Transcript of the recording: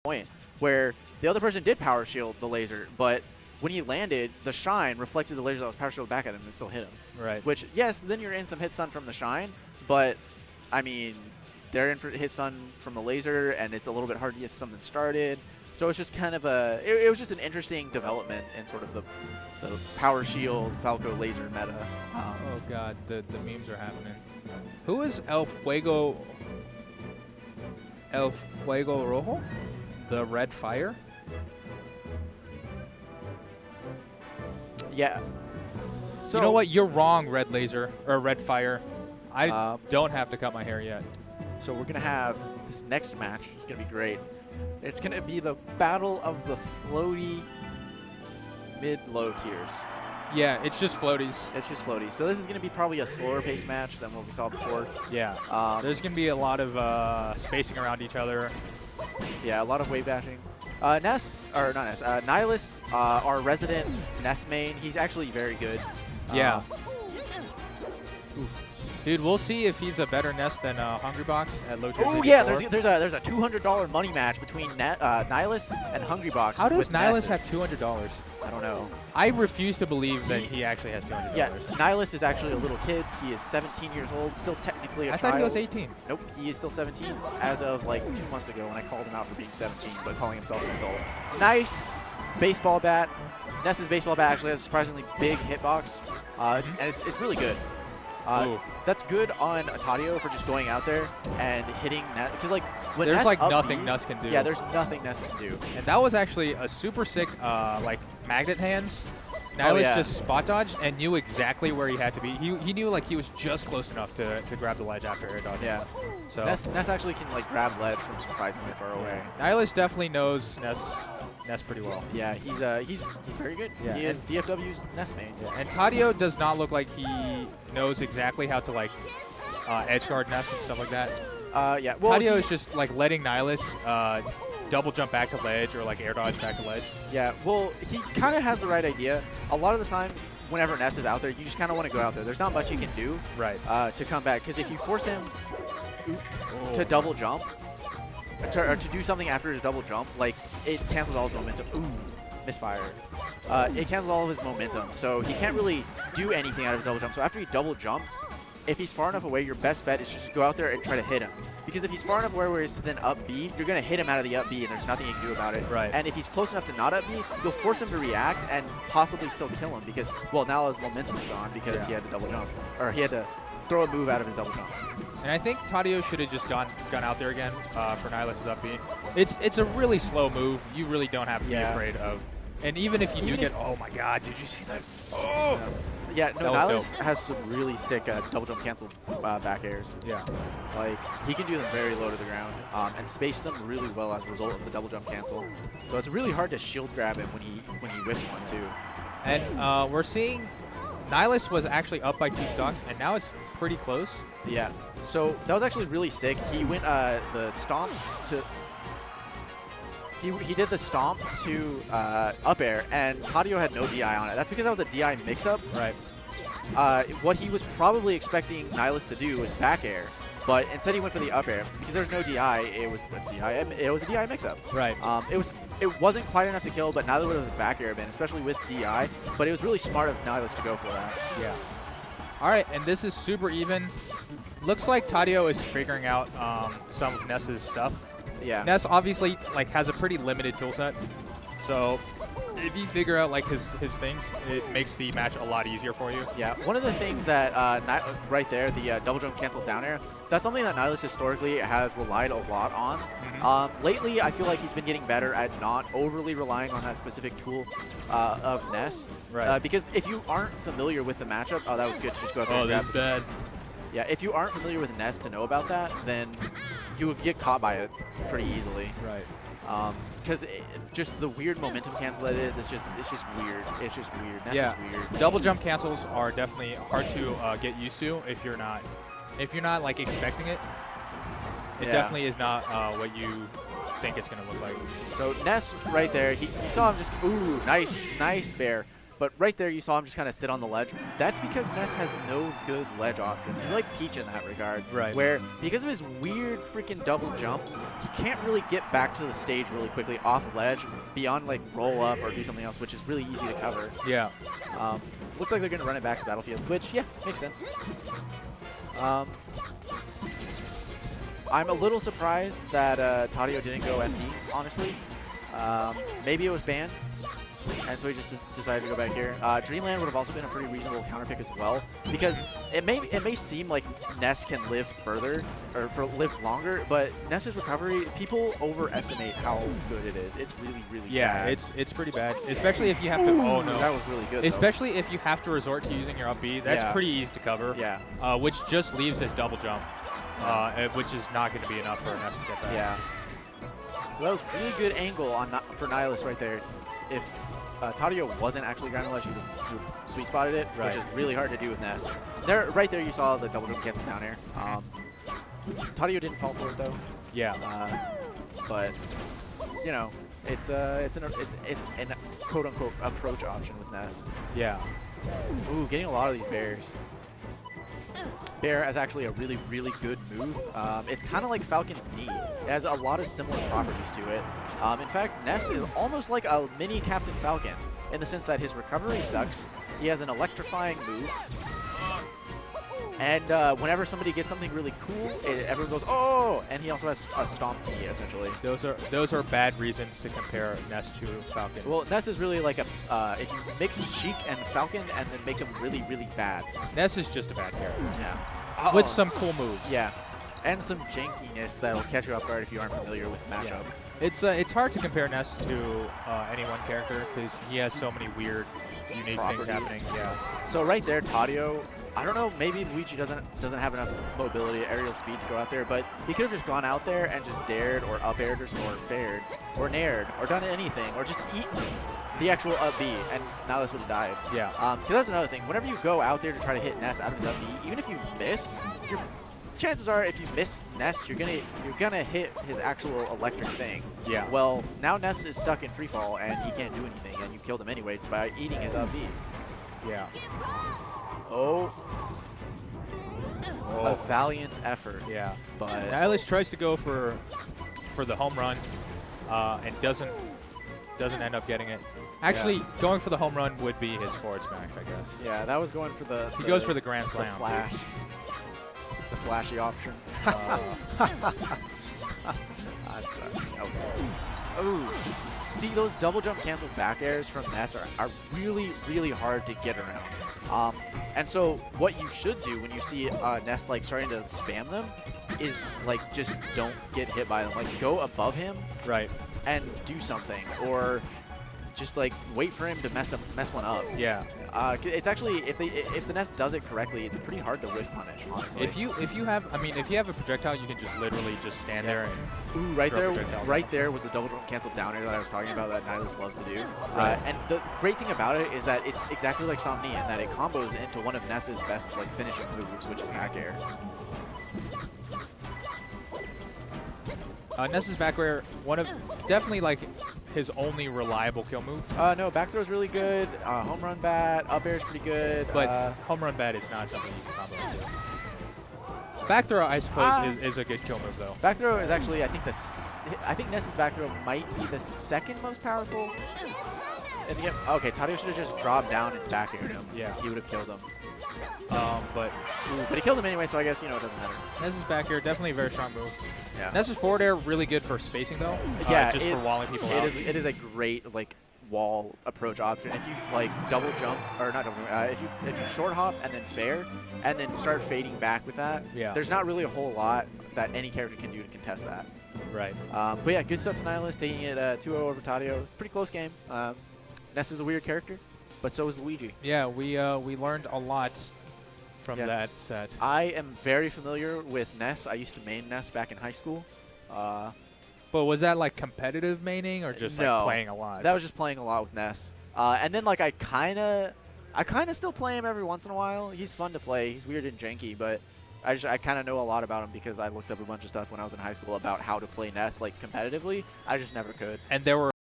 point where the other person did power shield the laser, but when he landed, the shine reflected the laser that was power shielded back at him and still hit him. Right. Which, yes, then you're in some hit stun from the shine, but, I mean, they're in for hit stun from the laser, and it's a little bit hard to get something started. So it's just kind of a, it was just an interesting development in sort of the power shield Falco laser meta. Oh god, the memes are happening. Who is El Fuego Rojo? The red fire? Yeah. So you know what? You're wrong, red laser or red fire. I don't have to cut my hair yet. So we're gonna have this next match. It's gonna be great. It's gonna be the battle of the floaty mid-low tiers. Yeah, it's just floaties. It's just floaty. So this is going to be probably a slower pace match than what we saw before. Yeah. There's going to be a lot of spacing around each other. Yeah, a lot of wave dashing. Ness, or not Ness, Nihlus, our resident Ness main, he's actually very good. Yeah. Dude, we'll see if he's a better Ness than Hungrybox at low tier. Oh yeah, there's a $200 money match between Nihlus and Hungrybox. How does Nihlus have $200? I don't know. I refuse to believe that he actually has $200. Yeah, Nihlus is actually a little kid. He is 17 years old, still technically a child. I thought he was 18. Nope, he is still 17 as of like 2 months ago when I called him out for being 17, but calling himself an adult. Nice baseball bat. Ness's baseball bat actually has a surprisingly big hitbox. It's really good. That's good on Tadeo for just going out there and hitting Ness. Because like when there's Ness like up nothing Bs, Ness can do. Yeah, there's nothing Ness can do. And that was actually a super sick like magnet hands. Nihlus just spot dodged and knew exactly where he had to be. He knew like he was just close enough to grab the ledge after air dodge. Yeah. So Ness actually can like grab ledge from surprisingly far away. Nihlus definitely knows Ness pretty well. Yeah, he's very good. Yeah. He is DFW's Ness main. Yeah. And Tadeo does not look like he knows exactly how to like edge guard Ness and stuff like that. Yeah. Well, Tadeo is just like letting Nihlus double jump back to ledge or like air dodge back to ledge. Yeah. Well, he kind of has the right idea. A lot of the time, whenever Ness is out there, you just kind of want to go out there. There's not much you can do to come back, because if you force him to double jump, or to do something after his double jump, like it cancels all his momentum. Ooh, misfire. It cancels all of his momentum, so he can't really do anything out of his double jump. So after he double jumps, if he's far enough away, your best bet is just go out there and try to hit him. Because if he's far enough away where he's then up B, you're going to hit him out of the up B, and there's nothing you can do about it. Right. And if he's close enough to not up B, you'll force him to react and possibly still kill him, because, well, now his momentum's gone because he had to double jump. Or he had to throw a move out of his double jump. And I think Tadeo should have just gone out there again for Nihlus' up B. It's a really slow move. You really don't have to be afraid of. And even if you do get, oh my god, did you see that? Oh! Yeah, no, Nihlus has some really sick double jump cancel back airs. Yeah. Like, he can do them very low to the ground and space them really well as a result of the double jump cancel. So it's really hard to shield grab him when he whiffs one too. And we're seeing Nihlus was actually up by 2 stocks, and now it's pretty close. Yeah. So that was actually really sick. He went the stomp to... He did the stomp to up air, and Tadeo had no DI on it. That's because that was a DI mix-up. Right. What he was probably expecting Nihlus to do was back air, but instead he went for the up air. Because there's no DI, it was the DI. It was a DI mix-up. Right. It wasn't quite enough to kill, but neither would have the back air been, especially with DI. But it was really smart of Nihlus to go for that. Yeah. All right, and this is super even. Looks like Tadeo is figuring out some of Ness's stuff. Yeah. Ness obviously like has a pretty limited tool set, so if you figure out like his things, it makes the match a lot easier for you. Yeah. One of the things that right there, the double jump cancel down air, that's something that Nihlus historically has relied a lot on. Lately, I feel like he's been getting better at not overly relying on that specific tool of Ness. Right. Because if you aren't familiar with the matchup, oh, that was good to just go out there and grab. That's bad. Yeah, if you aren't familiar with Ness to know about that, then you would get caught by it pretty easily. Right. Because just the weird momentum cancel that it is, it's just weird. It's just weird. Ness is weird. Double jump cancels are definitely hard to get used to if you're not like expecting it. It definitely is not what you think it's going to look like. So Ness right there, he saw him just, ooh, nice bear. But right there, you saw him just kind of sit on the ledge. That's because Ness has no good ledge options. He's like Peach in that regard. Right. Where, because of his weird freaking double jump, he can't really get back to the stage really quickly off the ledge beyond like roll up or do something else, which is really easy to cover. Yeah. Looks like they're going to run it back to Battlefield, which, yeah, makes sense. I'm a little surprised that Tadeo didn't go FD, honestly. Maybe it was banned, and so he just decided to go back here. Dreamland would have also been a pretty reasonable counter pick as well, because it may seem like Ness can live further, or live longer, but Ness's recovery, people overestimate how good it is. It's really, really bad. It's pretty bad, especially if you have to. Oh no, that was really good. Especially if you have to resort to using your up B. That's pretty easy to cover. Yeah. Which just leaves his double jump, which is not going to be enough for Ness to get that. Yeah. So that was a really good angle for Nihlus right there. If Tadeo wasn't actually ground ledge, he would have sweet spotted it, which is really hard to do with Ness. Right there, you saw the double jump cancel down air. Tadeo didn't fall for it though. Yeah. But you know, it's an quote unquote approach option with Ness. Yeah. Ooh, getting a lot of these bears. Bear is actually a really, really good move. It's kind of like Falcon's knee. It has a lot of similar properties to it. In fact, Ness is almost like a mini Captain Falcon in the sense that his recovery sucks. He has an electrifying move. And whenever somebody gets something really cool, everyone goes, oh! And he also has a stomp knee, essentially. Those are bad reasons to compare Ness to Falcon. Well, Ness is really like if you mix Sheik and Falcon and then make them really, really bad. Ness is just a bad character. Yeah. With some cool moves. Yeah. And some jankiness that'll catch you off guard if you aren't familiar with the matchup. Yeah. It's hard to compare Ness to any one character because he has so many weird, unique things happening. Yeah. So right there, Tadeo, I don't know, maybe Luigi doesn't have enough mobility, aerial speed to go out there, but he could have just gone out there and just dared or up aired or fared or nared or done anything or just eaten the actual up B, and Nihlus would have died. Yeah. Because that's another thing. Whenever you go out there to try to hit Ness out of his up B, even if you miss, chances are if you miss Ness, you're gonna hit his actual electric thing. Yeah. Well, now Ness is stuck in free fall and he can't do anything, and you killed him anyway by eating his up B. Yeah. Oh. A valiant effort. Yeah. But Nihlus tries to go for the home run, and doesn't end up getting it. Actually, going for the home run would be his forward smash, I guess. Yeah, that was going for the. He goes for the grand slam. The flash. The flashy option. I'm sorry. That was horrible. Ooh. See, those double jump cancel back airs from Ness are really, really hard to get around. And so what you should do when you see Ness like starting to spam them is like just don't get hit by them. Like go above him, right, and do something, or just like wait for him to mess one up. Yeah. It's actually if the Ness does it correctly, it's pretty hard to whiff punish, honestly. If you have a projectile, you can just literally just stand there and right there was the double jump cancel down air that I was talking about that Nihlus loves to do. Right. And the great thing about it is that it's exactly like Somni in that it combos into one of Ness's best like finishing moves, which is back air. Ness's back air, definitely like his only reliable kill move. No, back throw is really good. Home run bat, up air is pretty good. But home run bat is not something you can combo into. Back throw, I suppose, is a good kill move though. Back throw is actually, I think Ness's back throw might be the second most powerful. Okay, Tadeo should have just dropped down and back aired him. Yeah, he would have killed him. But he killed him anyway, so I guess it doesn't matter. Ness's back air, definitely a very strong move. Yeah. Ness's forward air, really good for spacing though. Yeah, just for walling people out. It is a great like wall approach option. If you like double jump or not double jump, if you short hop and then fair and then start fading back with that, there's not really a whole lot that any character can do to contest that. Right. But yeah, good stuff to Nihlus, taking it 2-0 over Tadeo. It's a pretty close game. Ness is a weird character, but so is Luigi. Yeah, we learned a lot from that set. I am very familiar with Ness. I used to main Ness back in high school. But was that like competitive maining or just like playing a lot? That was just playing a lot with Ness. And then like I kind of still play him every once in a while. He's fun to play. He's weird and janky, but I kind of know a lot about him because I looked up a bunch of stuff when I was in high school about how to play Ness like competitively. I just never could. And there were